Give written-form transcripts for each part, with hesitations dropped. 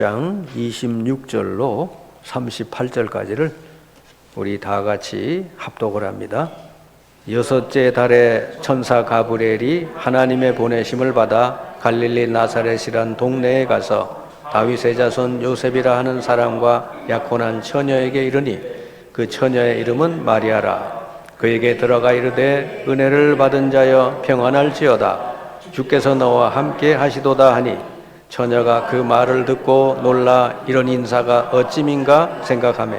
장 26절로 38절까지를 우리 다 같이 합독을 합니다. 여섯째 달에 천사 가브리엘이 하나님의 보내심을 받아 갈릴리 나사렛이란 동네에 가서 다윗의 자손 요셉이라 하는 사람과 약혼한 처녀에게 이르니 그 처녀의 이름은 마리아라. 그에게 들어가 이르되 은혜를 받은 자여 평안할지어다. 주께서 너와 함께 하시도다 하니 처녀가 그 말을 듣고 놀라 이런 인사가 어찌민가 생각하며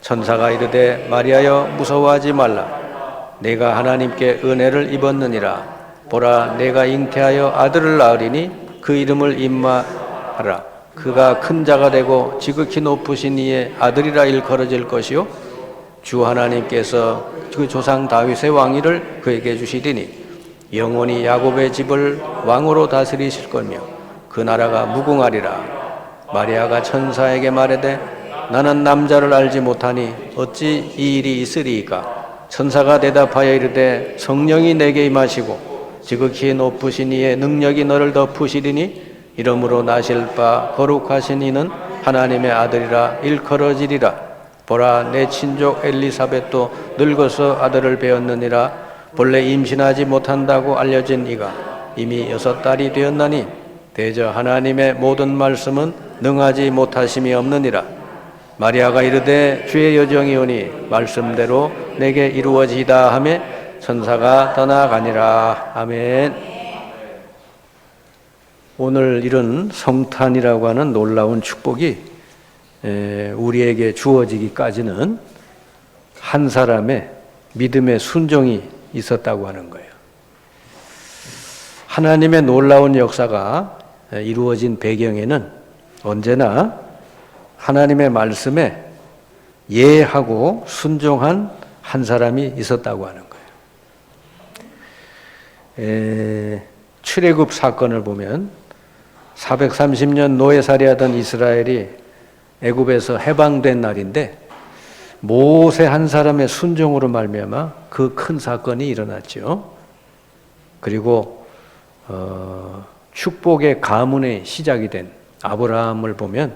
천사가 이르되 마리아여 무서워하지 말라. 내가 하나님께 은혜를 입었느니라. 보라 내가 잉태하여 아들을 낳으리니 그 이름을 임마하라. 그가 큰 자가 되고 지극히 높으신 이의 아들이라 일컬어질 것이요 주 하나님께서 그 조상 다윗의 왕위를 그에게 주시리니 영원히 야곱의 집을 왕으로 다스리실 거며 그 나라가 무궁하리라. 마리아가 천사에게 말하되 나는 남자를 알지 못하니 어찌 이 일이 있으리이까. 천사가 대답하여 이르되 성령이 내게 임하시고 지극히 높으신 이의 능력이 너를 덮으시리니 이러므로 나실 바 거룩하신 이는 하나님의 아들이라 일컬어지리라. 보라 내 친족 엘리사벳도 늙어서 아들을 배었느니라. 본래 임신하지 못한다고 알려진 이가 이미 6달이 되었나니 대저 하나님의 모든 말씀은 능하지 못하심이 없느니라. 마리아가 이르되 주의 여정이 오니 말씀대로 내게 이루어지이다 하며 천사가 떠나가니라. 아멘. 오늘 이런 성탄이라고 하는 놀라운 축복이 우리에게 주어지기까지는 한 사람의 믿음의 순종이 있었다고 하는 거예요. 하나님의 놀라운 역사가 이루어진 배경에는 언제나 하나님의 말씀에 예하고 순종한 한 사람이 있었다고 하는 거예요. 출애굽 사건을 보면 430년 노예살이하던 이스라엘이 애굽에서 해방된 날인데 모세 한 사람의 순종으로 말미암아 그 큰 사건이 일어났죠. 그리고 축복의 가문의 시작이 된 아브라함을 보면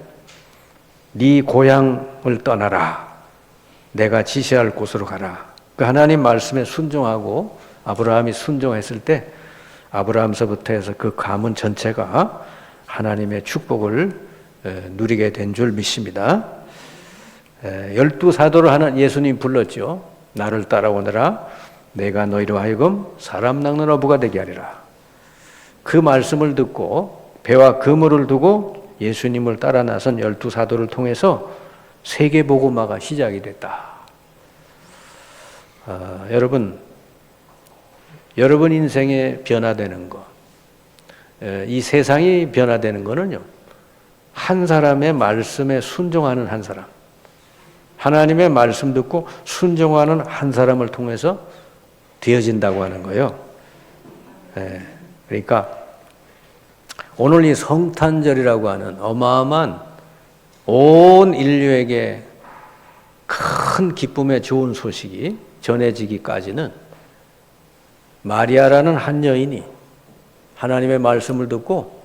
네 고향을 떠나라. 내가 지시할 곳으로 가라. 그 하나님 말씀에 순종하고 아브라함이 순종했을 때 아브라함서부터 해서 그 가문 전체가 하나님의 축복을 누리게 된 줄 믿습니다. 12사도를 하는 예수님 불렀죠. 나를 따라오너라. 내가 너희로 하여금 사람 낚는 어부가 되게 하리라. 그 말씀을 듣고 배와 그물을 두고 예수님을 따라 나선 12사도를 통해서 세계복음화가 시작이 됐다. 여러분 인생에 변화되는 것, 이 세상이 변화되는 것은요, 한 사람의 말씀에 순종하는 한 사람, 하나님의 말씀 듣고 순종하는 한 사람을 통해서 되어진다고 하는 거예요. 그러니까 오늘 이 성탄절이라고 하는 어마어마한 온 인류에게 큰 기쁨의 좋은 소식이 전해지기까지는 마리아라는 한 여인이 하나님의 말씀을 듣고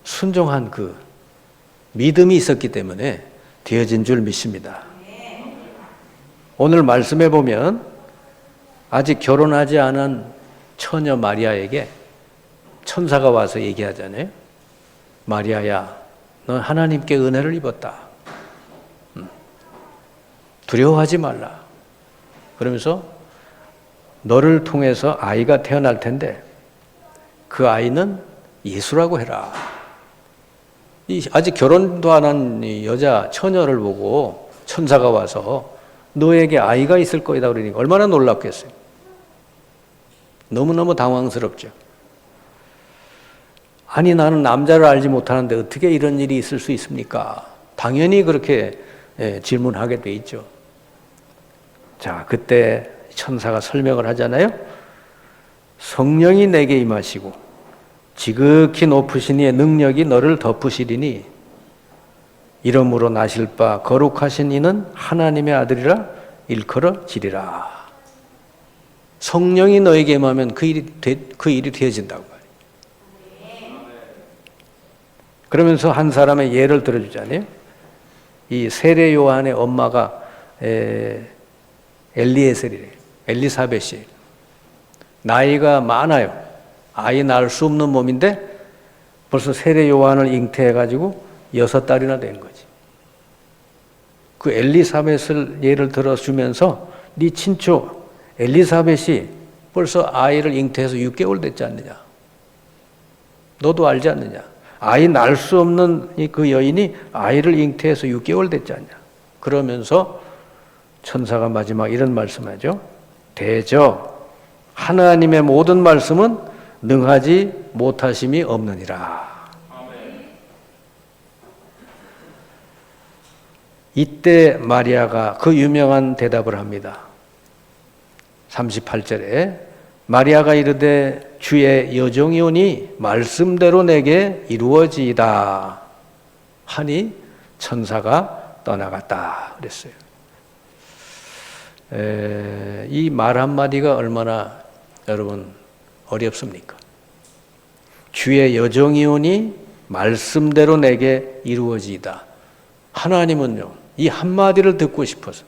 순종한 그 믿음이 있었기 때문에 되어진 줄 믿습니다. 오늘 말씀해 보면 아직 결혼하지 않은 처녀 마리아에게 천사가 와서 얘기하잖아요. 마리아야, 넌 하나님께 은혜를 입었다. 두려워하지 말라. 그러면서 너를 통해서 아이가 태어날 텐데 그 아이는 예수라고 해라. 아직 결혼도 안 한 여자 처녀를 보고 천사가 와서 너에게 아이가 있을 거이다 그러니까 얼마나 놀랍겠어요. 너무너무 당황스럽죠. 아니 나는 남자를 알지 못하는데 어떻게 이런 일이 있을 수 있습니까? 당연히 그렇게 질문하게 돼 있죠. 자, 그때 천사가 설명을 하잖아요. 성령이 내게 임하시고 지극히 높으신 이의 능력이 너를 덮으시리니 이러므로 나실 바 거룩하신 이는 하나님의 아들이라 일컬어지리라. 성령이 너에게 임하면 그 일이 되어진다고. 그러면서 한 사람의 예를 들어주잖아요. 이 세례 요한의 엄마가 엘리에셀이래요. 엘리사벳이 나이가 많아요. 아이 낳을 수 없는 몸인데 벌써 세례 요한을 잉태해가지고 6달이나 된 거지. 그 엘리사벳을 예를 들어주면서 네 친척 엘리사벳이 벌써 아이를 잉태해서 6개월 됐지 않느냐. 너도 알지 않느냐. 아이 낳을 수 없는 그 여인이 아이를 잉태해서 6개월 됐지 않냐. 그러면서 천사가 마지막 이런 말씀하죠. 대저 하나님의 모든 말씀은 능하지 못하심이 없느니라. 이때 마리아가 그 유명한 대답을 합니다. 38절에 마리아가 이르되 주의 여종이오니 말씀대로 내게 이루어지이다 하니 천사가 떠나갔다 그랬어요. 이 말 한마디가 얼마나 여러분 어렵습니까? 주의 여종이오니 말씀대로 내게 이루어지이다. 하나님은요 이 한마디를 듣고 싶어서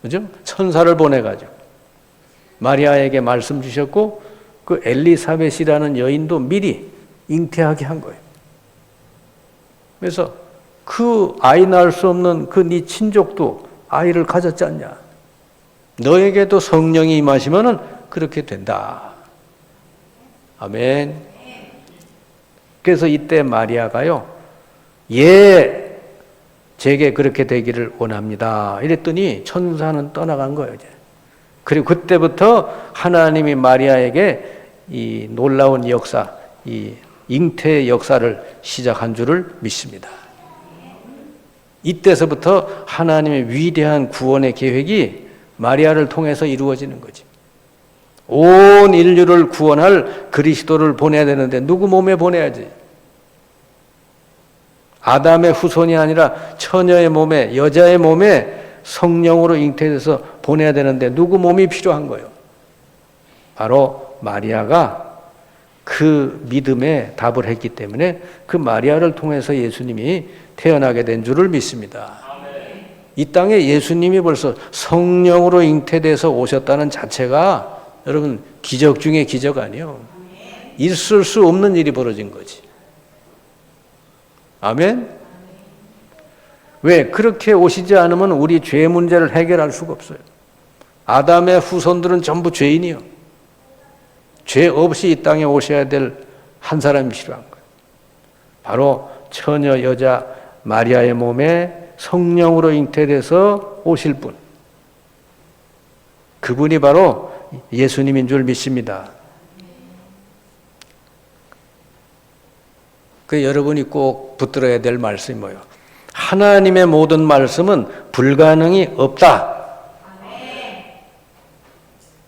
그죠? 천사를 보내가지고 마리아에게 말씀 주셨고 그 엘리사벳이라는 여인도 미리 잉태하게 한 거예요. 그래서 그 아이 낳을 수 없는 그 네 친족도 아이를 가졌지 않냐. 너에게도 성령이 임하시면은 그렇게 된다. 아멘. 그래서 이때 마리아가요. 예, 제게 그렇게 되기를 원합니다. 이랬더니 천사는 떠나간 거예요. 이제. 그리고 그때부터 하나님이 마리아에게 이 놀라운 역사, 이 잉태의 역사를 시작한 줄을 믿습니다. 이때서부터 하나님의 위대한 구원의 계획이 마리아를 통해서 이루어지는 거지. 온 인류를 구원할 그리스도를 보내야 되는데 누구 몸에 보내야지? 아담의 후손이 아니라 처녀의 몸에, 여자의 몸에 성령으로 잉태돼서 보내야 되는데 누구 몸이 필요한 거예요? 바로 마리아가 그 믿음에 답을 했기 때문에 그 마리아를 통해서 예수님이 태어나게 된 줄을 믿습니다. 이 땅에 예수님이 벌써 성령으로 잉태돼서 오셨다는 자체가 여러분 기적 중에 기적 아니에요. 있을 수 없는 일이 벌어진 거지. 아멘. 왜? 그렇게 오시지 않으면 우리 죄 문제를 해결할 수가 없어요. 아담의 후손들은 전부 죄인이요. 죄 없이 이 땅에 오셔야 될 한 사람이 필요한 거예요. 바로 처녀 여자 마리아의 몸에 성령으로 잉태돼서 오실 분. 그분이 바로 예수님인 줄 믿습니다. 그 여러분이 꼭 붙들어야 될 말씀이 뭐예요? 하나님의 모든 말씀은 불가능이 없다.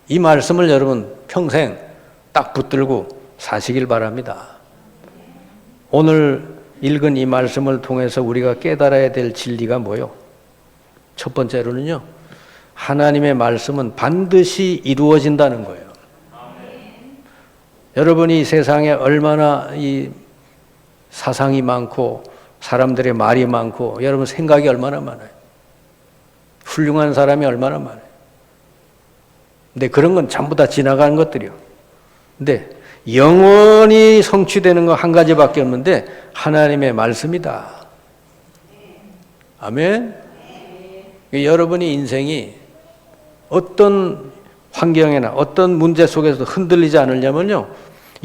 이 말씀을 여러분 평생 딱 붙들고 사시길 바랍니다. 오늘 읽은 이 말씀을 통해서 우리가 깨달아야 될 진리가 뭐예요? 첫 번째로는요. 하나님의 말씀은 반드시 이루어진다는 거예요. 여러분이 세상에 얼마나 이 사상이 많고 사람들의 말이 많고 여러분 생각이 얼마나 많아요. 훌륭한 사람이 얼마나 많아요. 근데 그런 건 전부 다 지나가는 것들이요. 근데 영원히 성취되는 거 한 가지밖에 없는데 하나님의 말씀이다. 아멘. 여러분이 인생이 어떤 환경이나 어떤 문제 속에서도 흔들리지 않으려면요.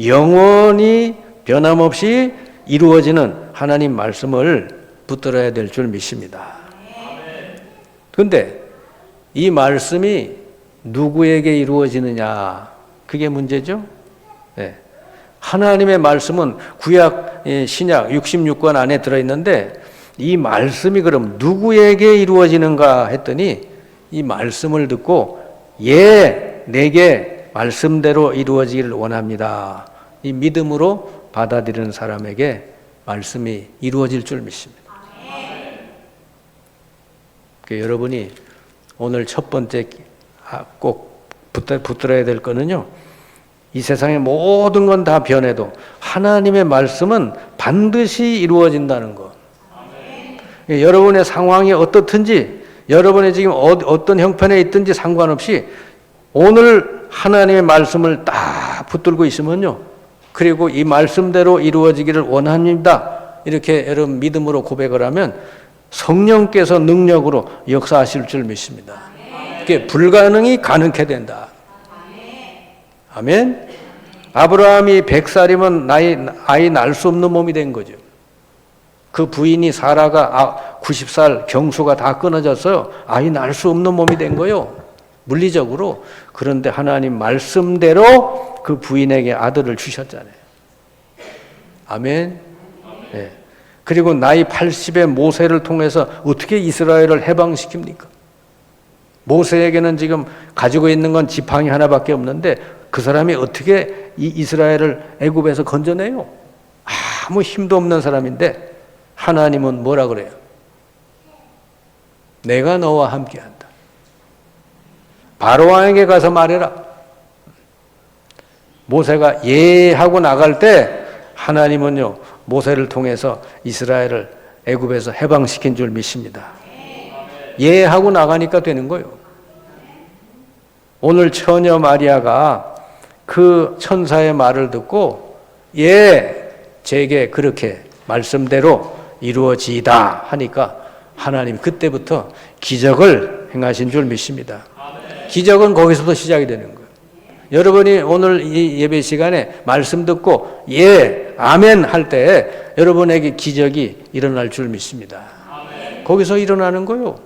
영원히 변함없이 이루어지는 하나님 말씀을 붙들어야 될 줄 믿습니다. 그런데 이 말씀이 누구에게 이루어지느냐 그게 문제죠. 네. 하나님의 말씀은 구약, 신약 66권 안에 들어있는데 이 말씀이 그럼 누구에게 이루어지는가 했더니 이 말씀을 듣고 예, 내게 말씀대로 이루어지기를 원합니다. 이 믿음으로 받아들이는 사람에게 말씀이 이루어질 줄 믿습니다. 여러분이 오늘 첫 번째 꼭 붙들어야 될 거는요. 이 세상의 모든 건 다 변해도 하나님의 말씀은 반드시 이루어진다는 것. 여러분의 상황이 어떻든지, 여러분이 지금 어떤 형편에 있든지 상관없이 오늘 하나님의 말씀을 딱 붙들고 있으면요, 그리고 이 말씀대로 이루어지기를 원합니다, 이렇게 여러분 믿음으로 고백을 하면 성령께서 능력으로 역사하실 줄 믿습니다. 그게 불가능이 가능케 된다. 아멘. 아브라함이 100살이면 아이 낳을 수 없는 몸이 된 거죠. 그 부인이 사라가 90살 경수가 다 끊어져서 아이 낳을 수 없는 몸이 된 거예요, 물리적으로. 그런데 하나님 말씀대로 그 부인에게 아들을 주셨잖아요. 아멘. 네. 그리고 나이 80의 모세를 통해서 어떻게 이스라엘을 해방시킵니까? 모세에게는 지금 가지고 있는 건 지팡이 하나밖에 없는데 그 사람이 어떻게 이 이스라엘을 애굽에서 건져내요? 아무 힘도 없는 사람인데 하나님은 뭐라 그래요? 내가 너와 함께한다. 바로왕에게 가서 말해라. 모세가 예 하고 나갈 때 하나님은요, 모세를 통해서 이스라엘을 애굽에서 해방시킨 줄 믿습니다. 예 하고 나가니까 되는 거예요. 오늘 처녀 마리아가 그 천사의 말을 듣고 예, 제게 그렇게 말씀대로 이루어지이다 하니까 하나님 그때부터 기적을 행하신 줄 믿습니다. 기적은 거기서부터 시작이 되는 거예요. 여러분이 오늘 이 예배 시간에 말씀 듣고 예, 아멘 할 때 여러분에게 기적이 일어날 줄 믿습니다. 거기서 일어나는 거예요.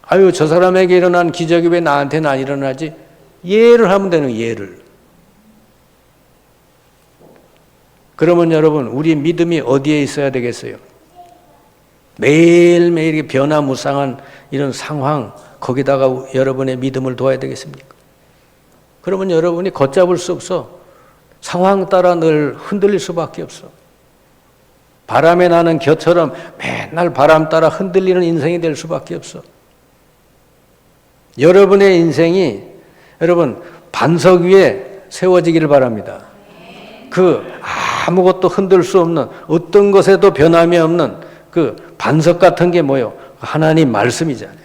아유, 저 사람에게 일어난 기적이 왜 나한테는 안 일어나지? 예를 하면 되는 거예요, 예를. 그러면 여러분, 우리 믿음이 어디에 있어야 되겠어요? 매일매일 변화무쌍한 이런 상황, 거기다가 여러분의 믿음을 둬야 되겠습니까? 그러면 여러분이 걷잡을 수 없어. 상황 따라 늘 흔들릴 수밖에 없어. 바람에 나는 겨처럼 맨날 바람 따라 흔들리는 인생이 될 수밖에 없어. 여러분의 인생이 여러분 반석 위에 세워지기를 바랍니다. 그 아무것도 흔들 수 없는, 어떤 것에도 변함이 없는 그 반석 같은 게 뭐예요? 하나님 말씀이잖아요.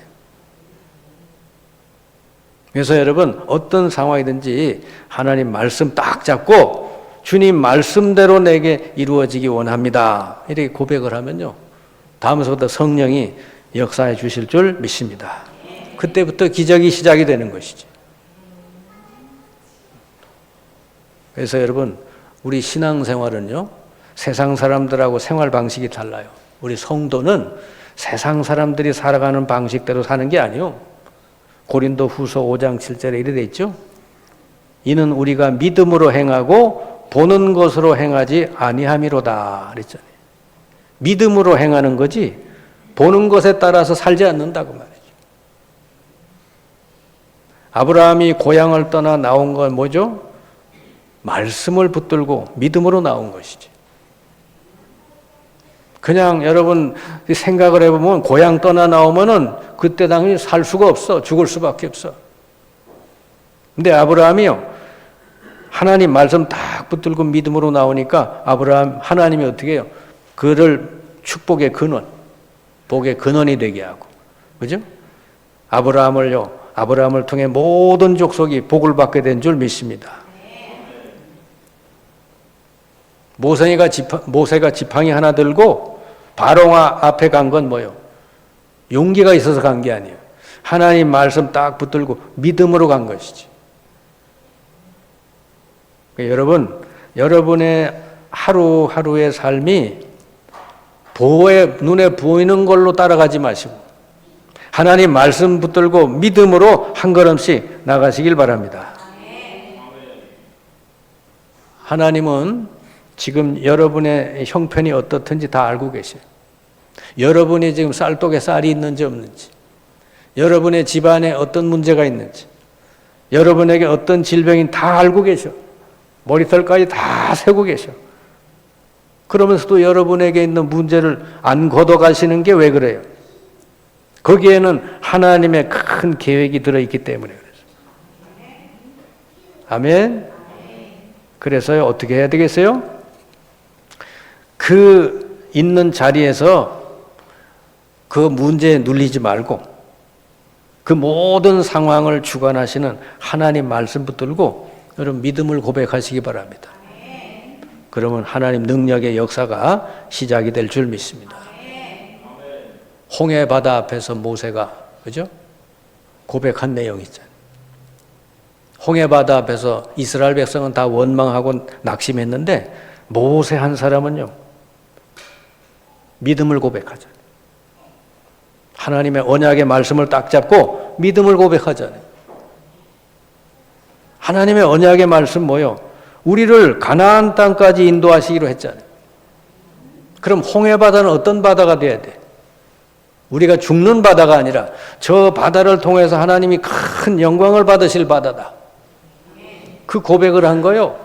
그래서 여러분 어떤 상황이든지 하나님 말씀 딱 잡고 주님 말씀대로 내게 이루어지기 원합니다, 이렇게 고백을 하면요, 다음서부터 성령이 역사해 주실 줄 믿습니다. 그때부터 기적이 시작이 되는 것이죠. 그래서 여러분, 우리 신앙생활은요, 세상 사람들하고 생활 방식이 달라요. 우리 성도는 세상 사람들이 살아가는 방식대로 사는 게 아니요, 고린도 후서 5장 7절에 이래 돼 있죠. 이는 우리가 믿음으로 행하고 보는 것으로 행하지 아니함이로다 그랬잖아요. 믿음으로 행하는 거지 보는 것에 따라서 살지 않는다고 말이죠. 아브라함이 고향을 떠나 나온 건 뭐죠? 말씀을 붙들고 믿음으로 나온 것이지. 그냥 여러분 생각을 해보면 고향 떠나 나오면은 그때 당연히 살 수가 없어. 죽을 수밖에 없어. 근데 아브라함이요, 하나님 말씀 딱 붙들고 믿음으로 나오니까 하나님이 어떻게 해요? 그를 축복의 근원, 복의 근원이 되게 하고, 그죠? 아브라함을 통해 모든 족속이 복을 받게 된 줄 믿습니다. 모세가 지팡이 하나 들고 바로왕 앞에 간 건 뭐예요? 용기가 있어서 간 게 아니에요. 하나님 말씀 딱 붙들고 믿음으로 간 것이지. 여러분, 여러분의 하루하루의 삶이 눈에 보이는 걸로 따라가지 마시고 하나님 말씀 붙들고 믿음으로 한 걸음씩 나가시길 바랍니다. 하나님은 지금 여러분의 형편이 어떻든지 다 알고 계셔요. 여러분이 지금 쌀독에 쌀이 있는지 없는지, 여러분의 집안에 어떤 문제가 있는지, 여러분에게 어떤 질병이 다 알고 계셔. 머리털까지 다 세고 계셔. 그러면서도 여러분에게 있는 문제를 안 걷어가시는 게 왜 그래요? 거기에는 하나님의 큰 계획이 들어있기 때문에 그래요. 아멘. 그래서요, 어떻게 해야 되겠어요? 그 있는 자리에서 그 문제에 눌리지 말고 그 모든 상황을 주관하시는 하나님 말씀 붙들고 여러분 믿음을 고백하시기 바랍니다. 그러면 하나님 능력의 역사가 시작이 될 줄 믿습니다. 홍해 바다 앞에서 모세가 그죠? 고백한 내용이 있잖아요. 홍해 바다 앞에서 이스라엘 백성은 다 원망하고 낙심했는데 모세 한 사람은요 믿음을 고백하잖아요. 하나님의 언약의 말씀을 딱 잡고 믿음을 고백하잖아요. 하나님의 언약의 말씀 뭐요? 우리를 가나안 땅까지 인도하시기로 했잖아요. 그럼 홍해 바다는 어떤 바다가 돼야 돼? 우리가 죽는 바다가 아니라 저 바다를 통해서 하나님이 큰 영광을 받으실 바다다. 그 고백을 한 거요.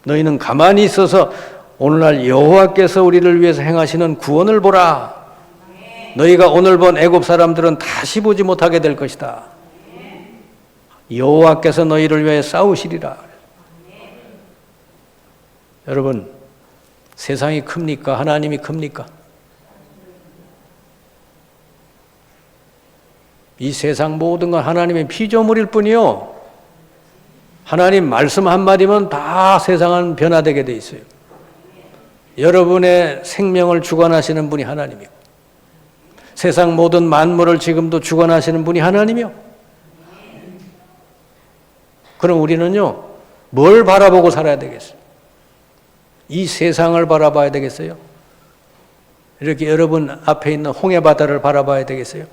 너희는 가만히 있어서 오늘날 여호와께서 우리를 위해서 행하시는 구원을 보라. 너희가 오늘 본 애굽 사람들은 다시 보지 못하게 될 것이다. 여호와께서 너희를 위해 싸우시리라. 여러분, 세상이 큽니까? 하나님이 큽니까? 이 세상 모든 건 하나님의 피조물일 뿐이요. 하나님 말씀 한마디면 다 세상은 변화되게 돼 있어요. 여러분의 생명을 주관하시는 분이 하나님이고 세상 모든 만물을 지금도 주관하시는 분이 하나님이요. 그럼 우리는요, 뭘 바라보고 살아야 되겠어요? 이 세상을 바라봐야 되겠어요? 이렇게 여러분 앞에 있는 홍해바다를 바라봐야 되겠어요?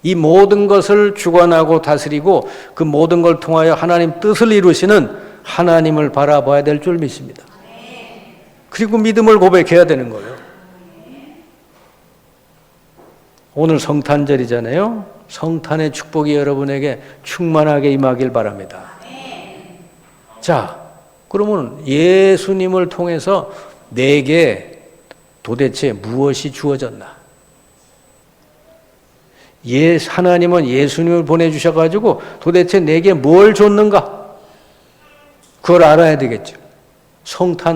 이 모든 것을 주관하고 다스리고 그 모든 걸 통하여 하나님 뜻을 이루시는 하나님을 바라봐야 될 줄 믿습니다. 그리고 믿음을 고백해야 되는 거예요. 오늘 성탄절이잖아요. 성탄의 축복이 여러분에게 충만하게 임하길 바랍니다. 자, 그러면 예수님을 통해서 내게 도대체 무엇이 주어졌나? 하나님은 예수님을 보내주셔가지고 도대체 내게 뭘 줬는가? 그걸 알아야 되겠죠.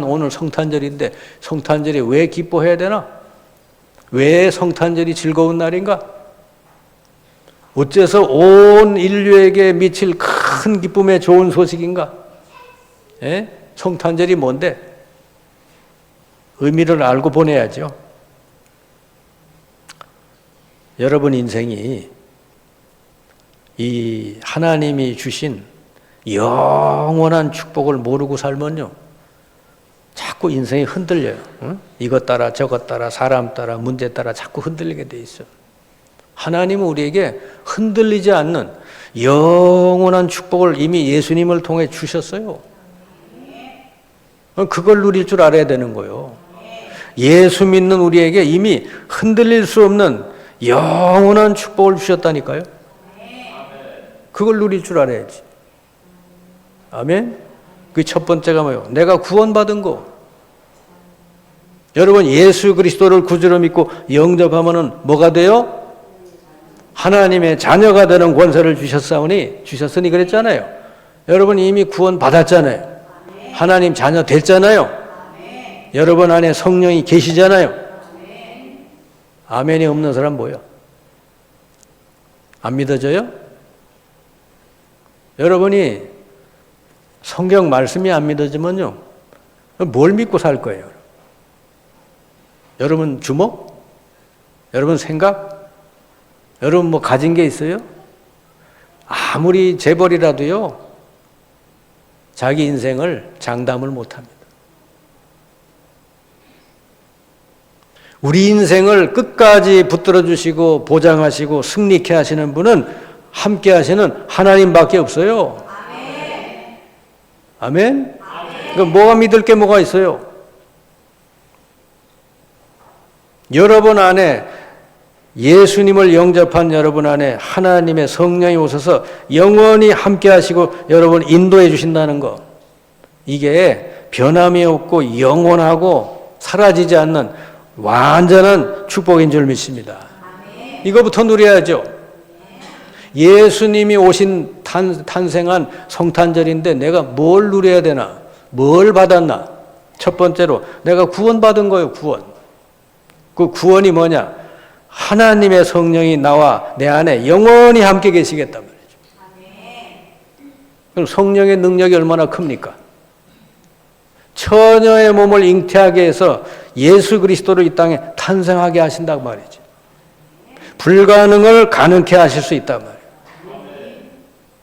오늘 성탄절인데 성탄절이 왜 기뻐해야 되나? 왜 성탄절이 즐거운 날인가? 어째서 온 인류에게 미칠 큰 기쁨의 좋은 소식인가? 성탄절이 뭔데? 의미를 알고 보내야죠. 여러분 인생이 이 하나님이 주신 영원한 축복을 모르고 살면요, 자꾸 인생이 흔들려요. 이것 따라 저것 따라 사람 따라 문제 따라 자꾸 흔들리게 돼 있어요. 하나님은 우리에게 흔들리지 않는 영원한 축복을 이미 예수님을 통해 주셨어요. 그걸 누릴 줄 알아야 되는 거예요. 예수 믿는 우리에게 이미 흔들릴 수 없는 영원한 축복을 주셨다니까요. 그걸 누릴 줄 알아야지. 아멘? 그 첫 번째가 뭐예요? 내가 구원받은 거. 여러분 예수 그리스도를 구주로 믿고 영접하면은 뭐가 돼요? 하나님의 자녀가 되는 권세를 주셨으니 그랬잖아요. 여러분 이미 구원받았잖아요. 하나님 자녀 됐잖아요. 여러분 안에 성령이 계시잖아요. 아멘이 없는 사람 뭐예요? 안 믿어져요? 여러분이 성경 말씀이 안 믿어지면요, 뭘 믿고 살 거예요? 여러분 주먹? 여러분 생각? 여러분 뭐 가진 게 있어요? 아무리 재벌이라도요, 자기 인생을 장담을 못 합니다. 우리 인생을 끝까지 붙들어 주시고 보장하시고 승리케 하시는 분은 함께 하시는 하나님밖에 없어요. 아멘? 그러니까 뭐가 믿을 게 뭐가 있어요? 여러분 안에 예수님을 영접한 여러분 안에 하나님의 성령이 오셔서 영원히 함께 하시고 여러분 인도해 주신다는 거. 이게 변함이 없고 영원하고 사라지지 않는 완전한 축복인 줄 믿습니다. 이거부터 누려야죠. 예수님이 오신 탄생한 성탄절인데 내가 뭘 누려야 되나? 뭘 받았나? 첫 번째로 내가 구원받은 거예요. 구원. 그 구원이 뭐냐? 하나님의 성령이 나와 내 안에 영원히 함께 계시겠단 말이죠. 그럼 성령의 능력이 얼마나 큽니까? 처녀의 몸을 잉태하게 해서 예수 그리스도를 이 땅에 탄생하게 하신다고 말이죠. 불가능을 가능케 하실 수 있단 말이에요.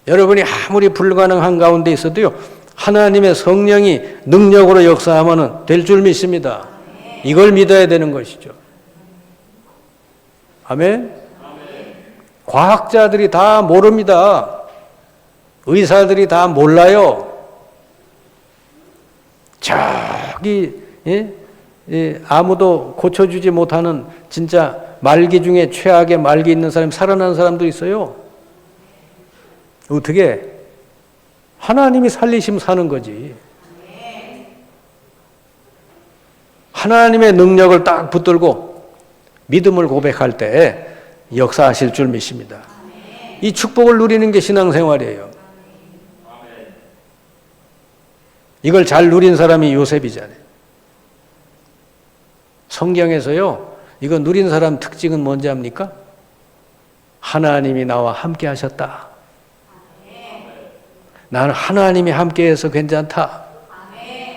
여러분이 아무리 불가능한 가운데 있어도요, 하나님의 성령이 능력으로 역사하면 될 줄 믿습니다. 이걸 믿어야 되는 것이죠. 아멘? 과학자들이 다 모릅니다. 의사들이 다 몰라요. 저기 아무도 고쳐주지 못하는 진짜 말기 중에 최악의 말기 있는 사람이 살아난 사람도 있어요. 어떻게? 하나님이 살리시면 사는 거지. 하나님의 능력을 딱 붙들고 믿음을 고백할 때 역사하실 줄 믿습니다. 이 축복을 누리는 게 신앙생활이에요. 이걸 잘 누린 사람이 요셉이잖아요. 성경에서요, 이거 누린 사람 특징은 뭔지 압니까? 하나님이 나와 함께 하셨다. 나는 하나님이 함께해서 괜찮다.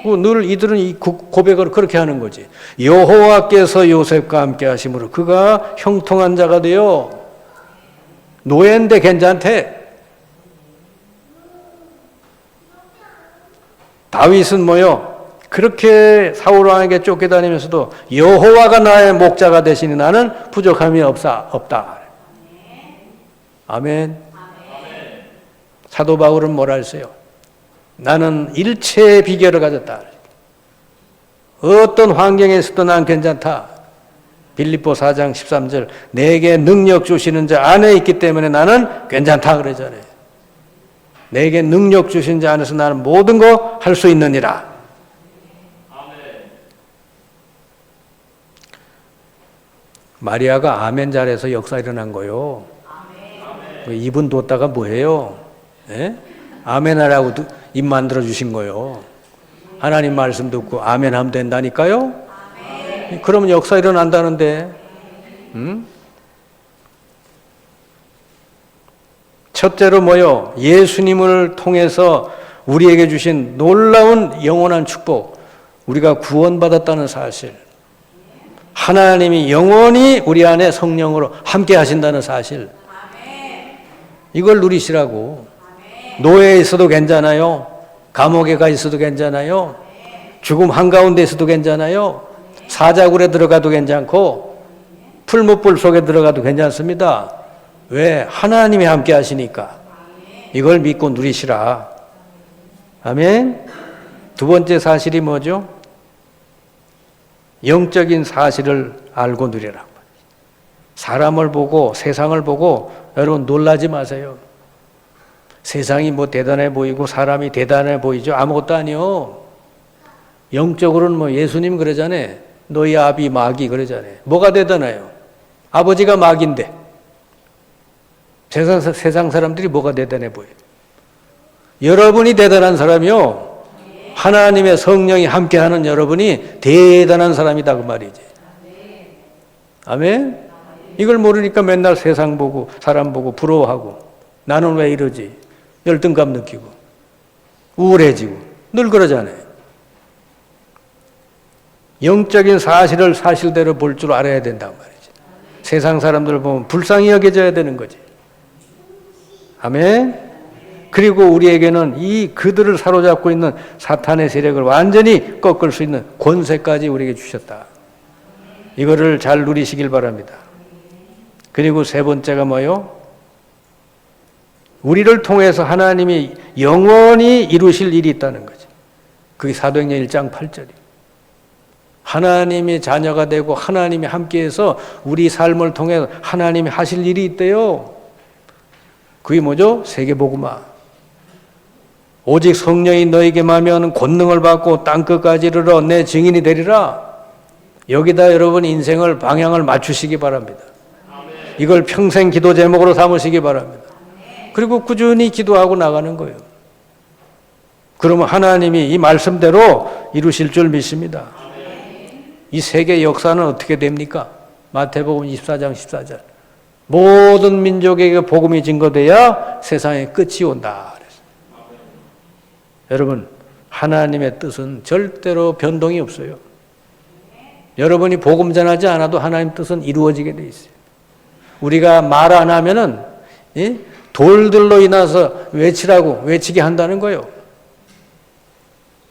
늘 이들은 이 고백을 그렇게 하는 거지. 여호와께서 요셉과 함께 하심으로 그가 형통한 자가 되어 노예인데 괜찮대. 다윗은 뭐요? 그렇게 사울 왕에게 쫓겨다니면서도 여호와가 나의 목자가 되시니 나는 부족함이 없다. 아멘. 사도 바울은 뭐라 했어요? 나는 일체의 비결을 가졌다. 어떤 환경에서도 난 괜찮다. 빌립보 4장 13절 내게 능력 주시는 자 안에 있기 때문에 나는 괜찮다 그러잖아요. 내게 능력 주신 자 안에서 나는 모든 거 할 수 있느니라. 마리아가 아멘 잘해서 역사 일어난 거요. 이분 뒀다가 뭐해요? 예? 아멘 하라고 입 만들어 주신 거요. 하나님 말씀 듣고 아멘 하면 된다니까요. 그러면 역사 일어난다는데. 첫째로 뭐요? 예수님을 통해서 우리에게 주신 놀라운 영원한 축복. 우리가 구원받았다는 사실. 하나님이 영원히 우리 안에 성령으로 함께 하신다는 사실. 이걸 누리시라고. 노예에 있어도 괜찮아요. 감옥에 가 있어도 괜찮아요. 죽음 한가운데 있어도 괜찮아요. 사자굴에 들어가도 괜찮고 풀무불 속에 들어가도 괜찮습니다. 왜? 하나님이 함께 하시니까. 이걸 믿고 누리시라. 아멘. 두 번째 사실이 뭐죠? 영적인 사실을 알고 누리라. 사람을 보고 세상을 보고 여러분 놀라지 마세요. 세상이 뭐 대단해 보이고 사람이 대단해 보이죠? 아무것도 아니요. 영적으로는 뭐 예수님 그러잖아요. 너희 아비 마귀 그러잖아요. 뭐가 대단해요? 아버지가 마귀인데 세상 사람들이 뭐가 대단해 보여요? 여러분이 대단한 사람이요. 하나님의 성령이 함께하는 여러분이 대단한 사람이다 그 말이지. 아멘? 이걸 모르니까 맨날 세상 보고 사람 보고 부러워하고 나는 왜 이러지? 열등감 느끼고 우울해지고 늘 그러잖아요. 영적인 사실을 사실대로 볼 줄 알아야 된단 말이지. 세상 사람들을 보면 불쌍히 여겨져야 되는 거지. 아멘? 그리고 우리에게는 이 그들을 사로잡고 있는 사탄의 세력을 완전히 꺾을 수 있는 권세까지 우리에게 주셨다. 이거를 잘 누리시길 바랍니다. 그리고 세 번째가 뭐요? 우리를 통해서 하나님이 영원히 이루실 일이 있다는 거죠. 그게 사도행전 1장 8절이에요. 하나님의 자녀가 되고 하나님이 함께해서 우리 삶을 통해 하나님이 하실 일이 있대요. 그게 뭐죠? 세계복음화. 오직 성령이 너에게 임하면 권능을 받고 땅끝까지 이르러 내 증인이 되리라. 여기다 여러분 인생을 방향을 맞추시기 바랍니다. 이걸 평생 기도 제목으로 삼으시기 바랍니다. 그리고 꾸준히 기도하고 나가는 거예요. 그러면 하나님이 이 말씀대로 이루실 줄 믿습니다. 이 세계 역사는 어떻게 됩니까? 마태복음 24장 14절. 모든 민족에게 복음이 증거돼야 세상의 끝이 온다. 여러분, 하나님의 뜻은 절대로 변동이 없어요. 여러분이 복음 전하지 않아도 하나님 뜻은 이루어지게 돼 있어요. 우리가 말 안 하면은 돌들로 인해서 외치게 한다는 거예요.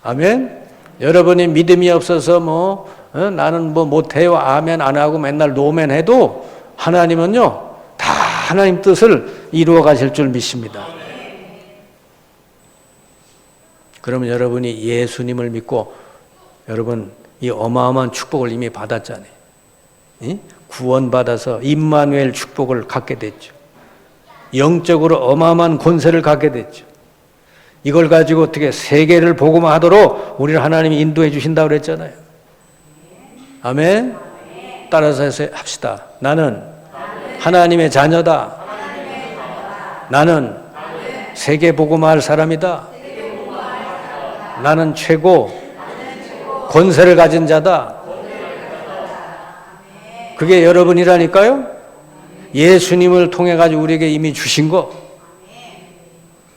아멘. 여러분이 믿음이 없어서 나는 못해요. 아멘 안 하고 맨날 노멘 해도 하나님은요 다 하나님 뜻을 이루어 가실 줄 믿습니다. 그러면 여러분이 예수님을 믿고 여러분 이 어마어마한 축복을 이미 받았잖아요. 구원받아서 임마누엘 축복을 갖게 됐죠. 영적으로 어마어마한 권세를 갖게 됐죠. 이걸 가지고 어떻게 세계를 복음화하도록 우리를 하나님이 인도해 주신다고 그랬잖아요. 아멘. 따라서 합시다. 나는 하나님의 자녀다. 나는 세계 복음화할 사람이다. 나는 최고 권세를 가진 자다. 그게 여러분이라니까요. 예수님을 통해 가지고 우리에게 이미 주신 거,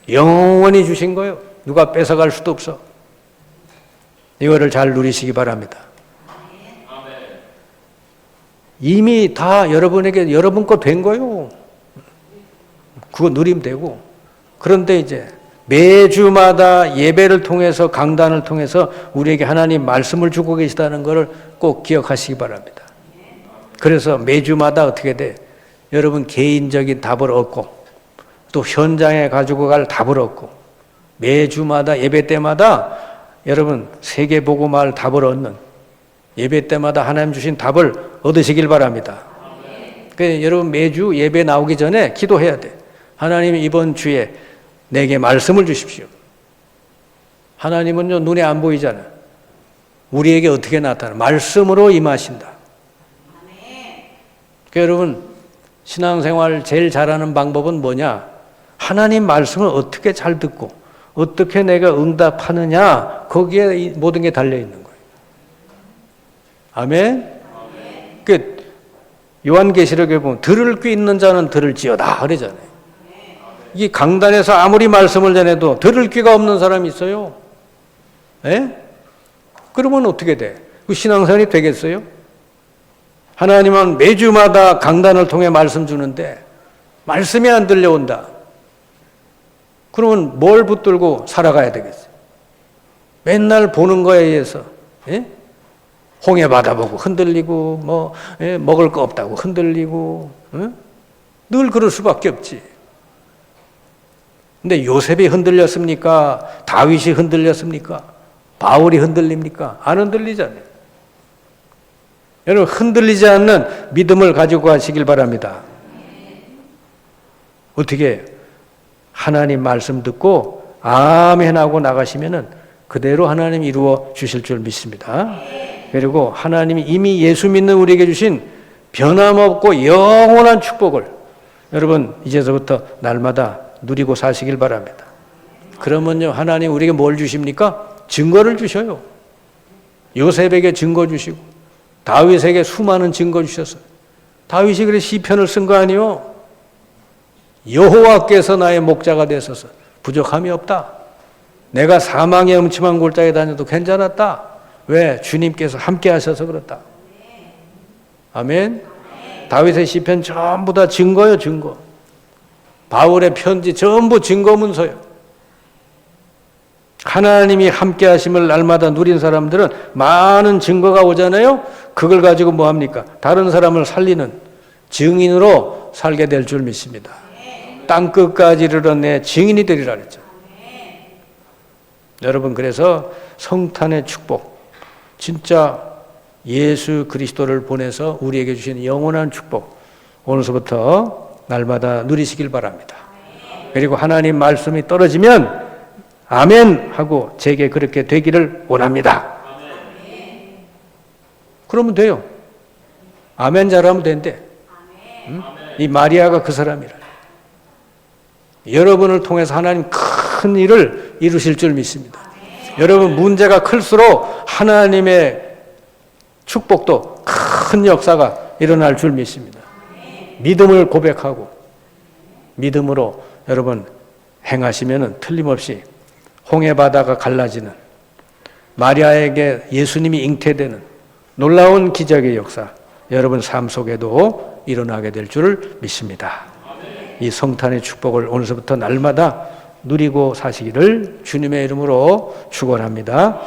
영원히 주신 거예요. 누가 뺏어갈 수도 없어. 이거를 잘 누리시기 바랍니다. 이미 다 여러분에게 여러분 거 된 거예요. 그거 누리면 되고. 그런데 이제 매주마다 예배를 통해서 강단을 통해서 우리에게 하나님 말씀을 주고 계시다는 것을 꼭 기억하시기 바랍니다. 그래서 매주마다 어떻게 돼? 여러분 개인적인 답을 얻고 또 현장에 가지고 갈 답을 얻고 매주마다 예배 때마다 여러분 세계복음화할 답을 얻는 예배 때마다 하나님 주신 답을 얻으시길 바랍니다. 그러니까 여러분 매주 예배 나오기 전에 기도해야 돼. 하나님 이번 주에 내게 말씀을 주십시오. 하나님은요 눈에 안 보이잖아. 우리에게 어떻게 나타나? 말씀으로 임하신다. 그러니까 여러분 신앙생활 제일 잘하는 방법은 뭐냐? 하나님 말씀을 어떻게 잘 듣고 어떻게 내가 응답하느냐 거기에 모든 게 달려있는 거예요. 아멘? 그 요한계시록에 보면 들을 귀 있는 자는 들을지어다 그러잖아요. 이 강단에서 아무리 말씀을 전해도 들을 귀가 없는 사람이 있어요. 예? 그러면 어떻게 돼? 그 신앙생활이 되겠어요? 하나님은 매주마다 강단을 통해 말씀 주는데 말씀이 안 들려온다. 그러면 뭘 붙들고 살아가야 되겠어요? 맨날 보는 거에 의해서 홍해 받아보고 흔들리고 먹을 거 없다고 흔들리고 늘 그럴 수밖에 없지. 근데 요셉이 흔들렸습니까? 다윗이 흔들렸습니까? 바울이 흔들립니까? 안 흔들리잖아요. 여러분 흔들리지 않는 믿음을 가지고 가시길 바랍니다. 어떻게 하나님 말씀 듣고 아멘 하고 나가시면은 그대로 하나님 이루어 주실 줄 믿습니다. 그리고 하나님이 이미 예수 믿는 우리에게 주신 변함없고 영원한 축복을 여러분 이제서부터 날마다 누리고 사시길 바랍니다. 그러면요 하나님 우리에게 뭘 주십니까? 증거를 주셔요. 요셉에게 증거 주시고 다윗에게 수많은 증거 주셨어요. 다윗이 그래 시편을 쓴 거 아니요? 여호와께서 나의 목자가 되소서 부족함이 없다. 내가 사망의 음침한 골짜기에 다녀도 괜찮았다. 왜? 주님께서 함께 하셔서 그렇다. 아멘. 다윗의 시편 전부 다 증거요, 증거. 바울의 편지 전부 증거 문서예요. 하나님이 함께 하심을 날마다 누린 사람들은 많은 증거가 오잖아요. 그걸 가지고 뭐 합니까? 다른 사람을 살리는 증인으로 살게 될 줄 믿습니다. 땅끝까지 이르러 내 증인이 되리라 그랬죠. 여러분 그래서 성탄의 축복, 진짜 예수 그리스도를 보내서 우리에게 주신 영원한 축복 오늘서부터 날마다 누리시길 바랍니다. 그리고 하나님 말씀이 떨어지면 아멘 하고 제게 그렇게 되기를 원합니다. 그러면 돼요. 아멘 잘하면 된대. 응? 이 마리아가 그 사람이라. 여러분을 통해서 하나님 큰 일을 이루실 줄 믿습니다. 여러분 문제가 클수록 하나님의 축복도 큰 역사가 일어날 줄 믿습니다. 믿음을 고백하고 믿음으로 여러분 행하시면은 틀림없이 홍해 바다가 갈라지는, 마리아에게 예수님이 잉태되는 놀라운 기적의 역사 여러분 삶 속에도 일어나게 될 줄 믿습니다. 이 성탄의 축복을 오늘서부터 날마다 누리고 사시기를 주님의 이름으로 축원합니다.